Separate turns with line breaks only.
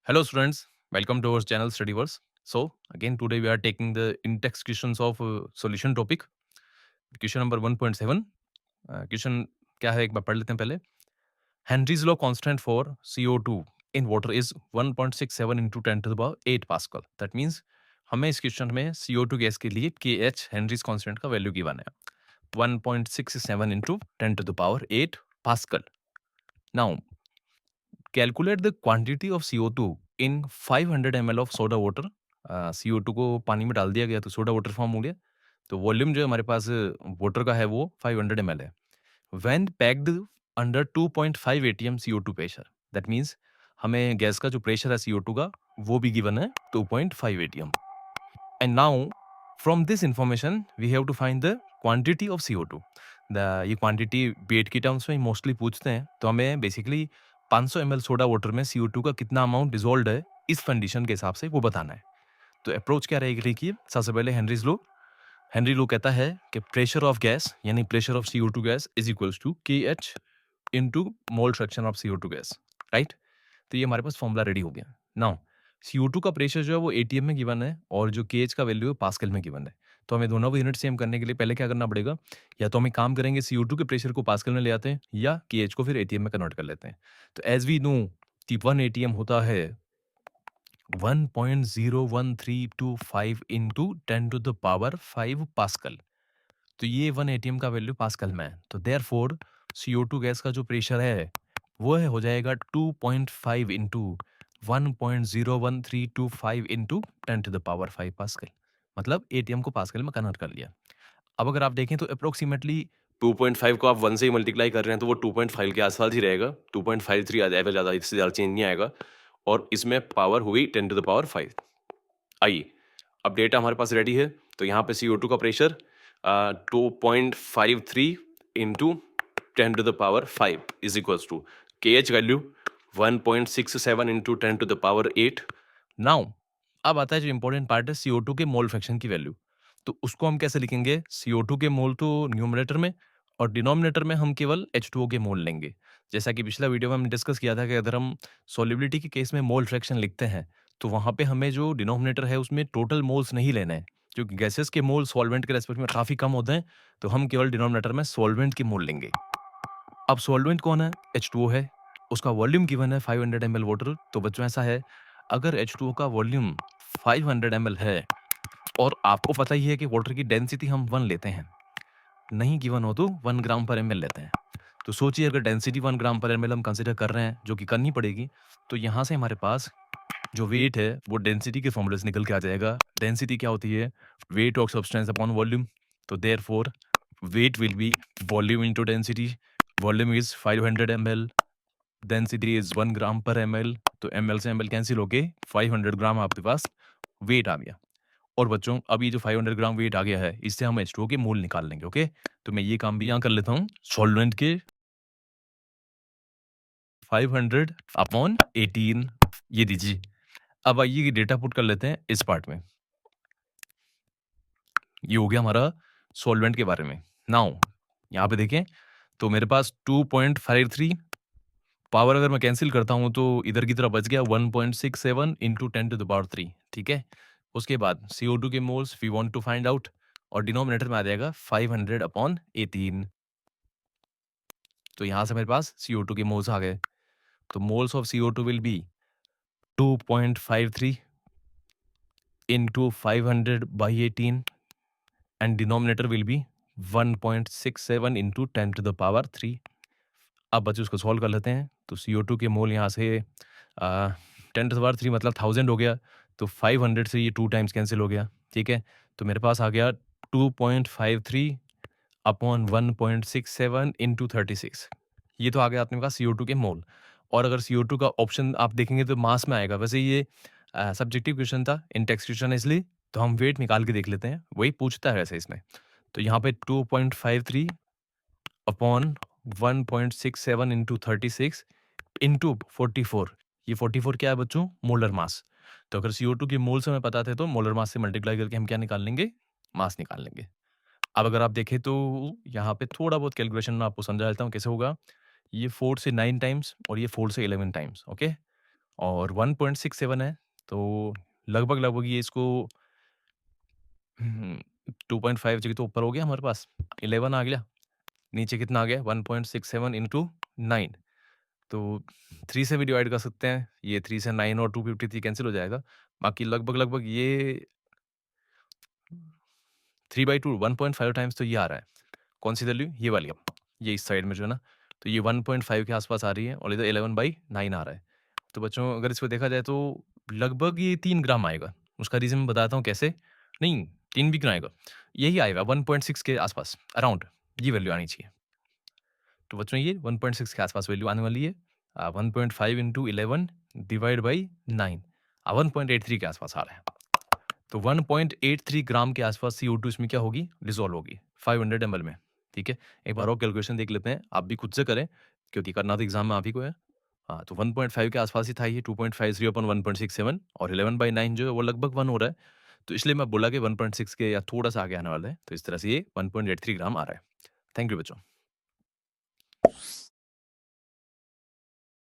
Hello, students. Welcome to our channel Studyverse. So, again, today we are taking the in-text questions of solution topic. Question number 1.7. Question क्या है एक बार पढ़ लेते हैं पहले. Henry's law constant for CO2 in water is 1.67 into 10 to the power 8 Pascal. That means हमें इस question में CO2 गैस के लिए KH Henry's constant का वैल्यू गिवन है 1.67 into 10 to the power 8 Pascal. Now, calculate the quantity of CO2 in 500 ml of soda water. CO2 को पानी में डाल दिया गया तो सोडा वाटर फॉर्म हो गया. तो वॉल्यूम जो हमारे पास वाटर का है वो 500 ml है. When packed under 2.5 atm CO2 pressure, that means हमें गैस का जो प्रेशर है CO2 का वो भी गिवन है 2.5 atm. And now from this information we have to find the quantity of CO2. ये क्वांटिटी वेट की टर्म्स में मोस्टली पूछते हैं, तो हमें बेसिकली 500 ml सोडा वाटर में CO2 का कितना अमाउंट डिसॉल्व्ड है इस कंडीशन के हिसाब से वो बताना है. तो अप्रोच क्या रहेगी, देखिए सबसे पहले हेनरी लो कहता है कि प्रेशर ऑफ गैस यानी pressure of CO2 gas is equals to KH into mole fraction of CO2 gas, right. तो ये हमारे पास फॉर्मूला रेडी हो गया. नाउ CO2 का प्रेशर जो है वो ATM में गिवन है और जो KH का वैल्यू है पास्कल में गिवन है. तो हमें दोनों को यूनिट सेम करने के लिए पहले क्या करना पड़ेगा, या तो हम एक काम करेंगे CO2 के प्रेशर को पास्कल में ले आते हैं या KH को फिर ATM में कन्वर्ट कर लेते हैं. तो एज वी नो कि 1 ATM होता है 1.01325 into 10 to the power 5 pascal. तो ये 1 ATM का वैल्यू पास्कल में है. तो देयरफॉर CO2 गैस का जो प्रेशर है वो है हो जाएगा 2.5 into 1.01325 into 10 to the power 5 pascal. मतलब ATM को पास्कल में कन्वर्ट कर लिया. अब अगर आप देखें तो अप्रोक्सीमेटली 2.5 को आप 1 से ही मल्टीप्लाई कर रहे हैं तो वो 2.5 के आसपास ही रहेगा. 2.53 आ जाएगा, ज़्यादा इससे ज़्यादा चेंज नहीं आएगा. और इसमें पावर हुई 10 टू द पावर 5. आइए अब डेटा हमारे पास रेडी है. तो यहाँ पे CO2 का pressure 2.53 into 10 to the power 5 is equals to KH value 1.67 into 10 to the power 8. Now अब आता है जो इंपॉर्टेंट पार्ट है CO2 के मोल फ्रैक्शन की वैल्यू. तो उसको हम कैसे लिखेंगे, CO2 के मोल तो न्यूमरेटर में और डिनोमिनेटर में हम केवल H2O के मोल लेंगे. जैसा कि पिछला वीडियो में हमने डिस्कस किया था कि अगर हम सॉल्युबिलिटी के केस में मोल फ्रैक्शन लिखते हैं तो वहाँ पे हमें जो डिनोमिनेटर है उसमें टोटल मोल्स नहीं लेना है, क्योंकि गैसेस के मोल सॉल्वेंट के रेस्पेक्ट में काफ़ी कम होते हैं. तो हम केवल डिनोमिनेटर में सॉल्वेंट के मोल लेंगे. अब सॉल्वेंट कौन है, H2O है. उसका वॉल्यूम गिवन है 500 ml वाटर. तो बच्चों ऐसा है, अगर H2O का वॉल्यूम 500 ml है और आपको पता ही है कि वाटर की डेंसिटी हम 1 लेते हैं, नहीं गिवन हो तो 1 ग्राम पर ml लेते हैं. तो सोचिए अगर डेंसिटी 1 ग्राम पर ml हम कंसिडर कर रहे हैं, जो कि करनी पड़ेगी, तो यहाँ से हमारे पास जो वेट है वो डेंसिटी के फॉर्मूले से निकल के आ जाएगा. डेंसिटी क्या होती है, weight of substance upon volume. तो therefore weight will be volume into density. Volume is 500 ml, density is 1 gram per ml. तो ml से ml कैंसिल होके 500 ग्राम आपके पास वेट आ गया. और बच्चों अब ये जो 500 ग्राम वेट आ गया है इससे हम H2O के मोल निकाल लेंगे. ओके, तो मैं ये काम भी यहाँ कर लेता हूँ. सॉल्वेंट के 500 अपॉन 18 ये दीजिए. अब आइए ये डेटा पुट कर लेते हैं इस पार्ट में. ये हो गया हमारा सॉल्वेंट के बारे में. नाउ यहाँ पे देखें तो मेरे पास 2.53 पावर अगर मैं कैंसिल करता हूँ तो इधर की तरफ बच गया 1.67 इंटू 10 टू द पावर 3. ठीक है. उसके बाद CO2 के moles we want to find out और डिनोमिनेटर में आ जाएगा 500 अपॉन 18. तो यहाँ से मेरे पास CO2 के मोल्स आ गए. तो moles of CO2 will be 2.53 into 500 by 18 and denominator will be 1.67 into 10 to the power 3. अब बच्चे उसको सॉल्व कर लेते हैं. तो CO2 के मोल यहाँ से 10 टू द पावर 3 मतलब 1000 हो गया. तो 500 से ये 2 टाइम्स कैंसिल हो गया. ठीक है. तो मेरे पास आ गया 2.53 अपॉन 1.67 इंटू 36. ये तो आ गया अपने पास CO2 के मोल. और अगर CO2 का ऑप्शन आप देखेंगे तो मास में आएगा. वैसे ये सब्जेक्टिव क्वेश्चन था, इन टेक्स्ट क्वेश्चन है, इसलिए तो हम वेट निकाल के देख लेते हैं. वही पूछता है वैसे इसमें. तो यहाँ पे 2.53 अपॉन 1.67 इंटू 36 इंटू 44. ये 44 क्या है बच्चों, मोलर मास. तो अगर CO2 के मोल से हमें पता थे तो मोलर मास से मल्टीप्लाई करके हम क्या निकाल लेंगे, मास निकाल लेंगे. अब अगर आप देखें तो यहाँ पे थोड़ा बहुत कैलकुलेशन मैं आपको समझा देता हूँ कैसे होगा. ये 4 से 9 टाइम्स और ये 4 से 11 टाइम्स. ओके. और 1.67 है, तो लगभग-लगभग ये इसको 2.5 जगह तो ऊपर हो गया हमारे पास, 11 आ गया। नीचे कितना आ गया 1.67 इंटू 9, तो 3 से भी डिवाइड कर सकते हैं। ये 3 से 9 और 253 कैंसिल हो जाएगा। बाकी लगभग-लगभग ये 3/2 1.5 टाइम्स तो ये आ रहा है। कौन-सी वैल्यू? ये वाली अब, ये इस साइड में जो है ना, तो ये 1.5 के आस-पास आ रही है और इधर 11/9 आ रहा है। तो बच्चों अगर इसको देखा जाए तो लगभग ये 3 ग्राम आएगा। उसका रीज़न मैं बताता हूँ कैसे। नहीं, 3 भी क्यों आएगा? यही आएगा 1.6 के आस-पास, अराउंड ये वैल्यू आनी चाहिए। तो बच्चों ये 1.6 के आस-पास वैल्यू आने वाली है। 1.5 इंटू 11 डिवाइड बाई 9 1.83 के आस-पास आ रहा है। तो 1.83 ग्राम के आस-पास CO2 इसमें क्या होगी? डिसॉल्व होगी 500 ml में, ठीक है? एक बार और कैलकुलेशन देख लेते हैं, आप भी खुद से करें क्योंकि करना तो एग्ज़ाम में आप ही को है। हाँ, तो 1.5 के आस-पास ही था ये 2.53 अपॉन 1.67 और 11/9 जो है वो लगभग 1 हो रहा है। तो इसलिए मैं बोला कि 1.6 के या थोड़ा-सा आगे आने वाला है। तो इस तरह से ये 1.83 ग्राम आ रहा है। थैंक यू बच्चों।